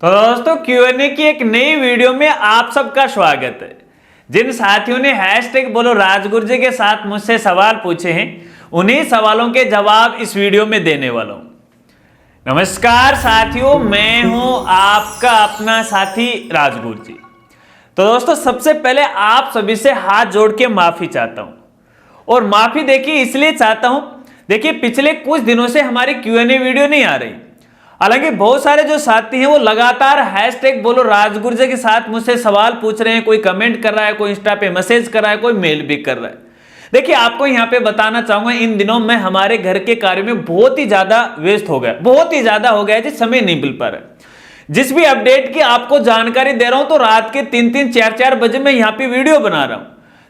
तो दोस्तों Q&A की एक नई वीडियो में आप सबका स्वागत है। जिन साथियों ने हैशटैग बोलो राजगुरु जी के साथ मुझसे सवाल पूछे हैं, उन्हीं सवालों के जवाब इस वीडियो में देने वाला हूं। नमस्कार साथियों, मैं हूं आपका अपना साथी राजगुरु जी। तो दोस्तों सबसे पहले आप सभी से हाथ जोड़ के माफी चाहता हूं, और माफी देखिए इसलिए चाहता हूं, देखिए पिछले कुछ दिनों से हमारी Q&A वीडियो नहीं आ रही। हालांकि बहुत सारे जो साथी हैं वो लगातार हैशटैग बोलो राजगुरु जी के साथ मुझसे सवाल पूछ रहे हैं, कोई कमेंट कर रहा है, कोई इंस्टा पे मैसेज कर रहा है, कोई मेल भी कर रहा है। देखिए आपको यहाँ पे बताना चाहूंगा, इन दिनों मैं हमारे घर के कार्य में बहुत ही ज्यादा व्यस्त हो गया, बहुत ही ज्यादा हो गया, जिस समय नहीं मिल पा रहा है। जिस भी अपडेट की आपको जानकारी दे रहा हूं तो रात के 3-3, 4-4 बजे मैं यहाँ पे वीडियो बना रहा हूं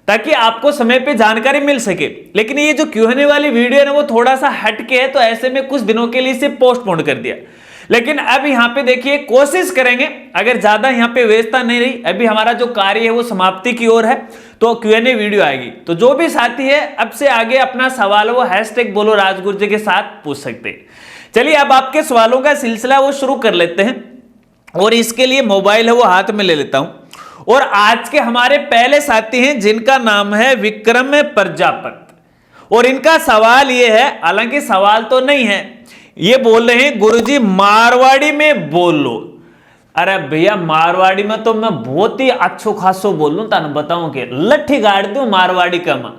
ताकि आपको समय पे जानकारी मिल सके। लेकिन ये जो Q&A वाली वीडियो है ना, वो थोड़ा सा हटके है, तो ऐसे में कुछ दिनों के लिए इसे पोस्टपोन कर दिया। लेकिन अब यहाँ पे देखिए कोशिश करेंगे, अगर ज्यादा यहाँ पे व्यस्तता नहीं रही, अभी हमारा जो कार्य है वो समाप्ति की ओर है, तो Q&A वीडियो आएगी। तो जो भी साथी है अब से आगे अपना सवाल वो हैशटैग बोलो राजगुरु जी के साथ पूछ सकते हैं। चलिए अब आपके सवालों का सिलसिला वो शुरू कर लेते हैं, और इसके लिए मोबाइल है वो हाथ में ले लेता हूं। और आज के हमारे पहले साथी हैं जिनका नाम है विक्रम प्रजापत, और इनका सवाल ये है, हालांकि सवाल तो नहीं है, ये बोल रहे हैं गुरुजी मारवाड़ी में बोलो। अरे भैया मारवाड़ी में तो मैं बहुत ही अच्छो खासो बोल लूं, तने बताऊं कि लट्ठी गाड़ दूं मारवाड़ी का मां।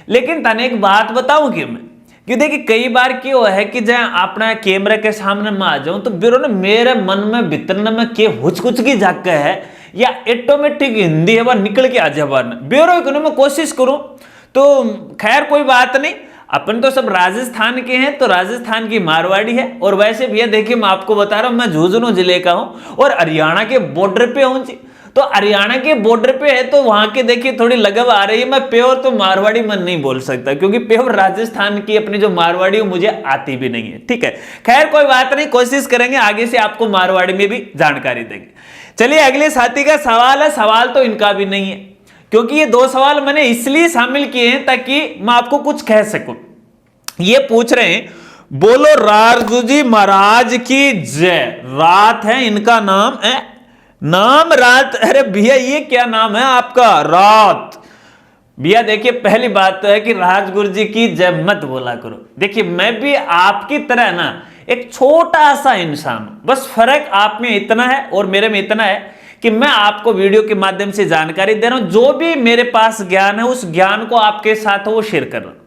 लेकिन तने एक बात बताऊं कि मैं कि देखिए कई बार क्यों है कि जहां अपना कैमरे के सामने में आ जाऊं तो बिरो ना मेरे मन में भीतर में के हुचकुच की जाके है, या ऑटोमेटिक हिंदी है वह निकल के आ जाए बाहर में, बेरो मैं कोशिश करूं तो खैर कोई बात नहीं। अपन तो सब राजस्थान के हैं, तो राजस्थान की मारवाड़ी है। और वैसे भैया देखिए मैं आपको बता रहा हूं, मैं झुंझुनू जिले का हूं और हरियाणा के बॉर्डर पे हूं जी। तो हरियाणा के बॉर्डर पे है तो वहां के देखिए थोड़ी लगव आ रही है। मैं प्योर तो मारवाड़ी में नहीं बोल सकता, क्योंकि प्योर राजस्थान की अपनी जो मारवाड़ी है मुझे आती भी नहीं है। ठीक है, खैर कोई बात नहीं, कोशिश करेंगे आगे से आपको मारवाड़ी में भी जानकारी देंगे। चलिए अगले साथी का सवाल है, सवाल तो इनका भी नहीं है, क्योंकि ये दो सवाल मैंने इसलिए शामिल किए हैं ताकि मैं आपको कुछ कह सकूं। ये पूछ रहे हैं बोलो राजगुरु जी महाराज की जय। रात है इनका नाम है, नाम रात। अरे भैया ये क्या नाम है आपका, रात। भैया देखिए पहली बात तो है कि राजगुरु जी की जय मत बोला करो। देखिए मैं भी आपकी तरह ना एक छोटा सा इंसान हूं, बस फर्क आप में इतना है और मेरे में इतना है कि मैं आपको वीडियो के माध्यम से जानकारी दे रहा हूं। जो भी मेरे पास ज्ञान है उस ज्ञान को आपके साथ वो शेयर कर रहा हूं।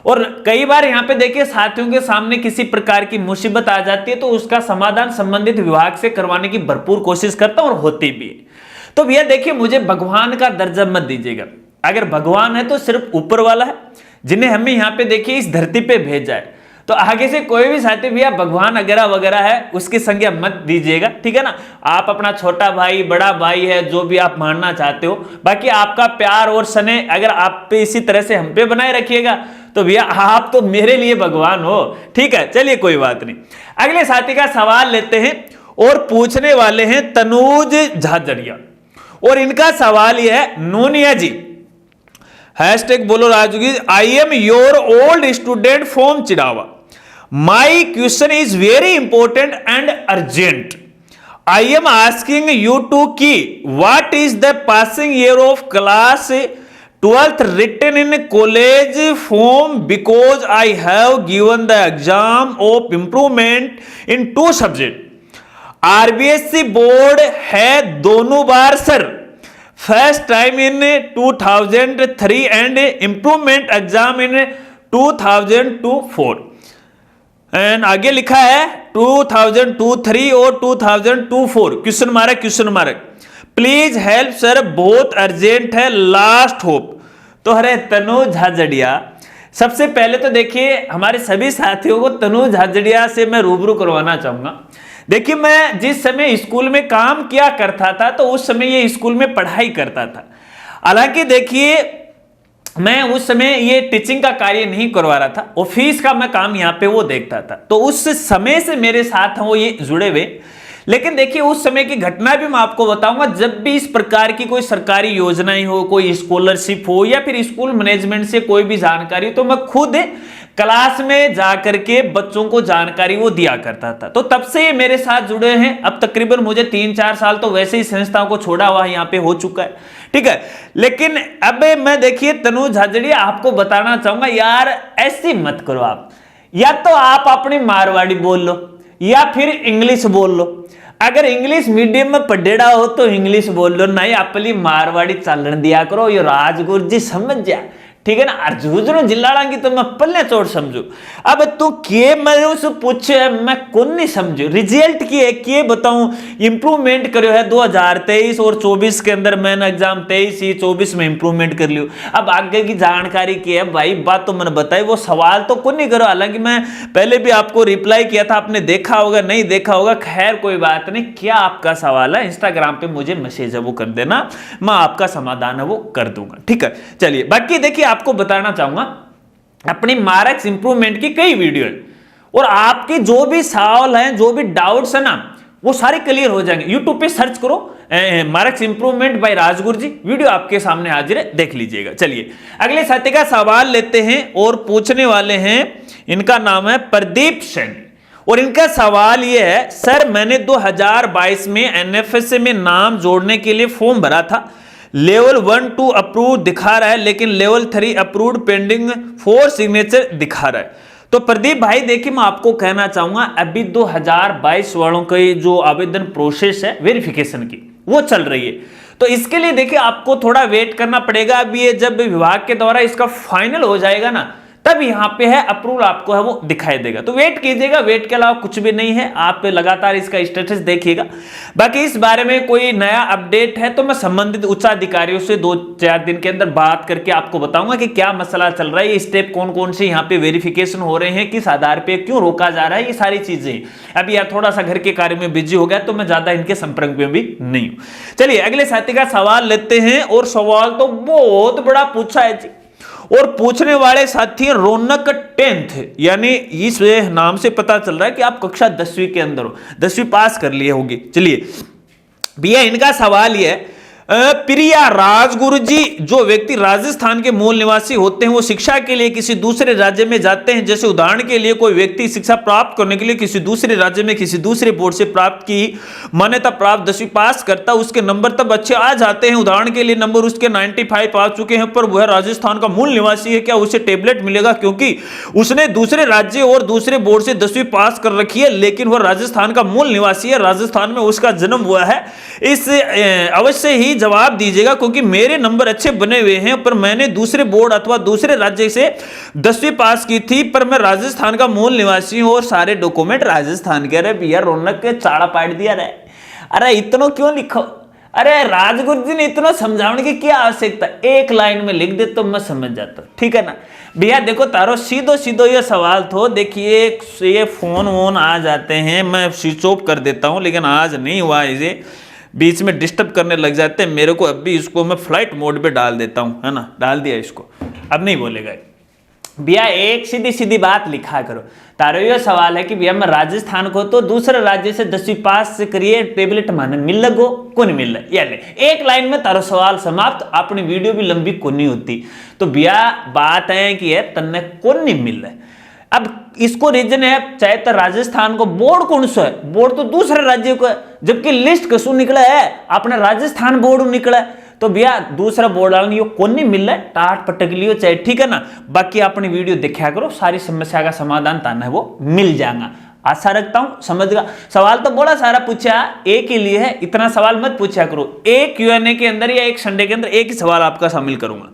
और कई बार यहाँ पे देखिए साथियों के सामने किसी प्रकार की मुसीबत आ जाती है तो उसका समाधान संबंधित विभाग से करवाने की भरपूर कोशिश करता हूं और होती भी है। तो भैया देखिए मुझे भगवान का दर्जा मत दीजिएगा। अगर भगवान है तो सिर्फ ऊपर वाला है, जिन्हें हमें यहाँ पे देखिए इस धरती पे भेजा है। तो आगे से कोई भी साथी भैया भगवान वगैरह वगैरह है उसकी संज्ञा मत दीजिएगा, ठीक है ना। आप अपना छोटा भाई बड़ा भाई है जो भी आप मानना चाहते हो, बाकी आपका प्यार और स्नेह अगर आप पे इसी तरह से हम पे बनाए रखिएगा तो भैया आप तो मेरे लिए भगवान हो। ठीक है, चलिए कोई बात नहीं। अगले साथी का सवाल लेते हैं, और पूछने वाले हैं तनुज झाझड़िया, और इनका सवाल यह है नोनिया जी हैशटैग बोलो Rajguru ji, I am your old student from Chirawa. My question is very important and urgent. I am asking you to की what is the passing year of class 12th written in college form because I have given the exam of improvement in 2 subject। RBSC board है दोनों बार sir, first time in 2003 and improvement exam in 2004। And आगे लिखा है 2023 और 2024 question mark. Please help sir, बहुत urgent है, last hope. तो अरे तनुज झाझड़िया, सबसे पहले तो देखिए हमारे सभी साथियों को तनुज झाझड़िया से मैं रूबरू करवाना चाहूंगा। देखिए मैं जिस समय स्कूल में काम किया करता था तो उस समय ये स्कूल में पढ़ाई करता था। हालांकि देखिए मैं उस समय ये टीचिंग का कार्य नहीं करवा रहा था, ऑफिस का मैं काम यहाँ पे वो देखता था, तो उस समय से मेरे साथ वो ये जुड़े हुए। लेकिन देखिए उस समय की घटना भी मैं आपको बताऊंगा, जब भी इस प्रकार की कोई सरकारी योजनाएं हो, कोई स्कॉलरशिप हो, या फिर स्कूल मैनेजमेंट से कोई भी जानकारी हो, तो मैं खुद क्लास में जाकर के बच्चों को जानकारी वो दिया करता था। तो तब से ये मेरे साथ जुड़े हैं। अब तकरीबन मुझे 3-4 साल तो वैसे ही संस्थाओं को छोड़ा हुआ यहाँ पे हो चुका है, ठीक है। लेकिन अब मैं देखिए तनुज हाजड़िया आपको बताना चाहूंगा, यार ऐसी मत करो आप। या तो आप अपनी मारवाड़ी बोल लो या फिर इंग्लिश बोल लो। अगर इंग्लिश मीडियम में पढ़ेड़ा हो तो इंग्लिश बोल लो, नहीं अपनी मारवाड़ी चालन दिया करो। ये राजगुरु जी समझ जा, ठीक है ना। अर्जुन जिला की तो मैं पल्ले चोट समझू। अब तू के मैं पूछे मैं कौन नहीं समझू। रिजल्ट की है कि बताऊं इंप्रूवमेंट करो है 2023 और 24 के अंदर। मैंने एग्जाम 23 ही 24 में इंप्रूवमेंट कर लियो। अब आगे की जानकारी की है भाई, बात तो मैंने बताई, वो सवाल तो कौन नहीं करो। हालांकि मैं पहले भी आपको रिप्लाई किया था, आपने देखा होगा नहीं देखा होगा, खैर कोई बात नहीं। क्या आपका सवाल है इंस्टाग्राम पे मुझे मैसेज है वो कर देना, मैं आपका समाधान है वो कर दूंगा, ठीक है। चलिए बाकी देखिए आपको बताना चाहूंगा अपनी मार्क्स इंप्रूवमेंट की कई वीडियो है और आपके जो भी सवाल हैं जो भी डाउट्स है ना वो सारे क्लियर हो जाएंगे। यूट्यूब पे सर्च करो मार्क्स इंप्रूवमेंट बाय राजगुरु जी, वीडियो आपके सामने हाजिर है, देख लीजिएगा। चलिए अगले साथी का सवाल लेते हैं और पूछने वाले हैं, इनका नाम है प्रदीप सेन और इनका सवाल यह है, सर मैंने 2022 में एनएफएसए में नाम जोड़ने के लिए फॉर्म भरा था। लेवल 1-2 अप्रूव दिखा रहा है लेकिन लेवल 3 अप्रूव्ड पेंडिंग 4 सिग्नेचर दिखा रहा है। तो प्रदीप भाई देखिए मैं आपको कहना चाहूंगा अभी 2022 वालों की जो आवेदन प्रोसेस है वेरिफिकेशन की वो चल रही है। तो इसके लिए देखिए आपको थोड़ा वेट करना पड़ेगा। अभी ये जब विभाग के द्वारा इसका फाइनल हो जाएगा ना तब यहाँ पे है अप्रूवल आपको है वो दिखाई देगा। तो वेट कीजिएगा, वेट के अलावा कुछ भी नहीं है, आप लगातार इसका स्टेटस देखिएगा। बाकी इस बारे में कोई नया अपडेट है तो मैं संबंधित उच्च अधिकारियों से 2-4 दिन के अंदर बात करके आपको बताऊंगा कि क्या मसला चल रहा है, ये स्टेप कौन कौन से यहाँ पे वेरिफिकेशन हो रहे हैं, किस आधार पे क्यों रोका जा रहा है, ये सारी चीजें। अभी यार थोड़ा सा घर के कार्य में बिजी हो गया तो मैं ज्यादा इनके संपर्क में भी नहीं हूं। चलिए अगले साथी का सवाल लेते हैं और सवाल तो बहुत बड़ा पूछा है जी और पूछने वाले साथी रौनक 10th, यानी इस नाम से पता चल रहा है कि आप कक्षा 10वीं के अंदर हो, 10वीं पास कर लिए होगी। चलिए भैया इनका सवाल यह है, प्रिया राजगुरु जी जो व्यक्ति राजस्थान के मूल निवासी होते हैं वो शिक्षा के लिए किसी दूसरे राज्य में जाते हैं। जैसे उदाहरण के लिए कोई व्यक्ति शिक्षा प्राप्त करने के लिए किसी दूसरे राज्य में किसी दूसरे बोर्ड से प्राप्त की मान्यता प्राप्त 10वीं पास करता, उसके नंबर तब अच्छे आ जाते हैं। उदाहरण के लिए नंबर उसके 95 आ चुके हैं पर वह राजस्थान का मूल निवासी है, क्या उसे टेबलेट मिलेगा क्योंकि उसने दूसरे राज्य और दूसरे बोर्ड से 10वीं पास कर रखी है लेकिन वह राजस्थान का मूल निवासी है, राजस्थान में उसका जन्म हुआ है। इस अवश्य ही जवाब दीजिएगा क्योंकि मेरे नंबर अच्छे बने हुए हैं पर मैंने दूसरे बोर्ड अथवा दूसरे राज्य से 10वीं पास की थी पर मैं राजस्थान का मूल निवासी हूं और सारे डॉक्यूमेंट राजस्थान के। अरे भैया रौनक के चाड़ा पाट दिया रे, अरे इतना क्यों लिखो, अरे राजगुरु जी ने इतना समझाने की क्या आवश्यकता, एक लाइन में लिख दे तो मैं समझ जाता, ठीक है ना भैया। देखो तारो सीधो सीधो ये सवाल तो देखिए ये फोन वोन आ जाते हैं, मैं स्विच ऑफ कर देता हूं लेकिन आज नहीं हुआ, इसे बीच में डिस्टर्ब करने लग जाते हैं मेरे को। अभी इसको मैं फ्लाइट मोड पे डाल देता हूं, है ना, डाल दिया इसको, अब नहीं बोलेगा भैया। एक सीधी सीधी बात लिखा करो। तारो ये सवाल है कि भैया मैं राजस्थान को तो दूसरे राज्य से 10वीं पास से करिए टेबलेट माने मिल लगो कौन मिल रहा, यानी एक लाइन में तारो सवाल समाप्त, अपनी वीडियो भी लंबी कौन नहीं होती। तो भैया बात है कि है तन्ने कौन नहीं मिल रहा है। अब इसको रीजन है चाहे तो राजस्थान को बोर्ड कौन सा है, बोर्ड तो दूसरे राज्य को है जबकि लिस्ट कसू निकला है अपने राजस्थान बोर्ड निकला है। तो भैया दूसरा बोर्ड वाला कौन नहीं मिल रहा है, टाट पटक लियो चाहे, ठीक है ना। बाकी अपनी वीडियो देखा करो, सारी समस्या का समाधान ताना है वो मिल जाएगा। आशा रखता हूं समझ गया। सवाल तो बड़ा सारा पूछा, एक ही लिए है, इतना सवाल मत पूछा करो। एक Q&A के अंदर या एक संडे के अंदर एक ही सवाल आपका शामिल करूंगा।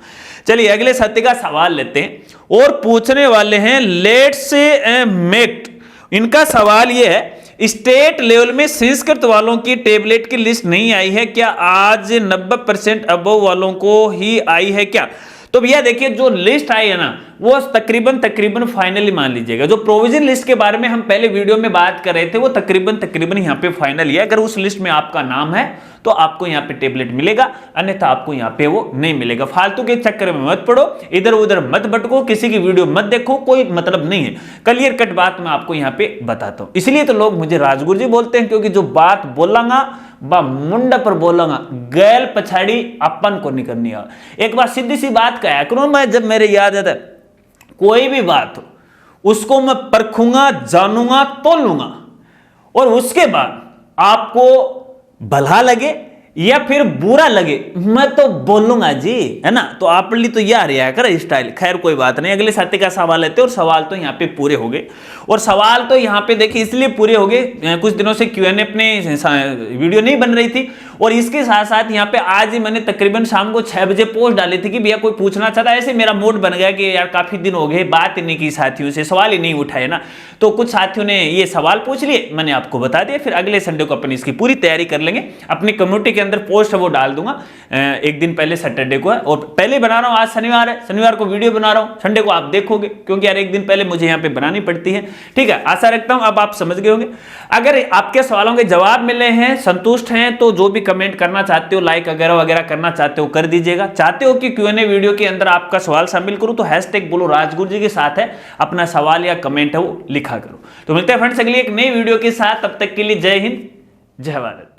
चलिए अगले साथी का सवाल लेते हैं और पूछने वाले हैं लेट्स मेट। इनका सवाल यह है, स्टेट लेवल में संस्कृत वालों की टेबलेट की लिस्ट नहीं आई है क्या, आज 90% अबव वालों को ही आई है क्या। तो भैया देखिए जो लिस्ट आई है ना वो तकरीबन फाइनली मान लीजिएगा। जो प्रोविजन लिस्ट के बारे में हम पहले वीडियो में बात कर रहे थे वो तकरीबन यहाँ पे फाइनल है। अगर उस लिस्ट में आपका नाम है तो आपको यहाँ पे टेबलेट मिलेगा, अन्यथा आपको यहाँ पे वो नहीं मिलेगा। फालतू के चक्कर में मत पड़ो, इधर उधर मत भटको, किसी की वीडियो मत देखो, कोई मतलब नहीं है। क्लियर कट बात मैं आपको यहाँ पे बताता हूँ। इसलिए तो लोग मुझे राजगुरु जी बोलते हैं क्योंकि जो बात बोलांगा बा मुंडा पर बोलांगा, गैल पछाड़ी अपन को नहीं करनी है। एक बार सीधी सी बात कहा करो, मैं जब मेरे याद आता कोई भी बात हो उसको मैं परखूंगा, जानूंगा, तोलूंगा, और उसके बाद आपको भला लगे या फिर बुरा लगे मैं तो बोलूंगा जी, है ना। तो आप लिए तो ये आ रहा है कर स्टाइल। खैर कोई बात नहीं, अगले साथी का सवाल लेते हैं, और सवाल तो यहाँ पे पूरे हो गए। और सवाल तो यहाँ पे देखिए इसलिए पूरे हो गए, कुछ दिनों से Q&A अपने वीडियो नहीं बन रही थी, और इसके साथ साथ यहाँ पे आज ही मैंने तकरीबन शाम को 6 बजे पोस्ट डाली थी कि भैया कोई पूछना चाहता है। ऐसे मेरा मूड बन गया कि यार काफी दिन हो गए बात ही नहीं की साथियों से, सवाल ही नहीं उठाए ना। तो कुछ साथियों ने ये सवाल पूछ लिए, मैंने आपको बता दिया। फिर अगले संडे को अपन इसकी पूरी तैयारी कर लेंगे। अपनी कम्युनिटी के अंदर पोस्ट है वो डाल दूंगा एक दिन पहले, सैटरडे को है, और पहले बना रहा हूं। आज शनिवार है, शनिवार को वीडियो बना रहा हूं, संडे को आप देखोगे, क्योंकि यार एक दिन पहले मुझे यहाँ पे बनानी पड़ती है। ठीक है, आशा रखता हूं अब आप समझ गए होंगे। अगर आपके सवालों के जवाब मिले हैं, संतुष्ट हैं, तो जो भी कमेंट करना चाहते हो, लाइक वगैरह वगैरह करना चाहते हो कर दीजिएगा। चाहते हो कि Q&A वीडियो के अंदर आपका सवाल शामिल करूं तो हैशटैग बोलो राजगुरु जी के साथ है, अपना सवाल या कमेंट है वो लिखा करो। तो मिलते हैं फ्रेंड्स अगली एक नई वीडियो के साथ, तब तक के लिए जय हिंद, जय भारत।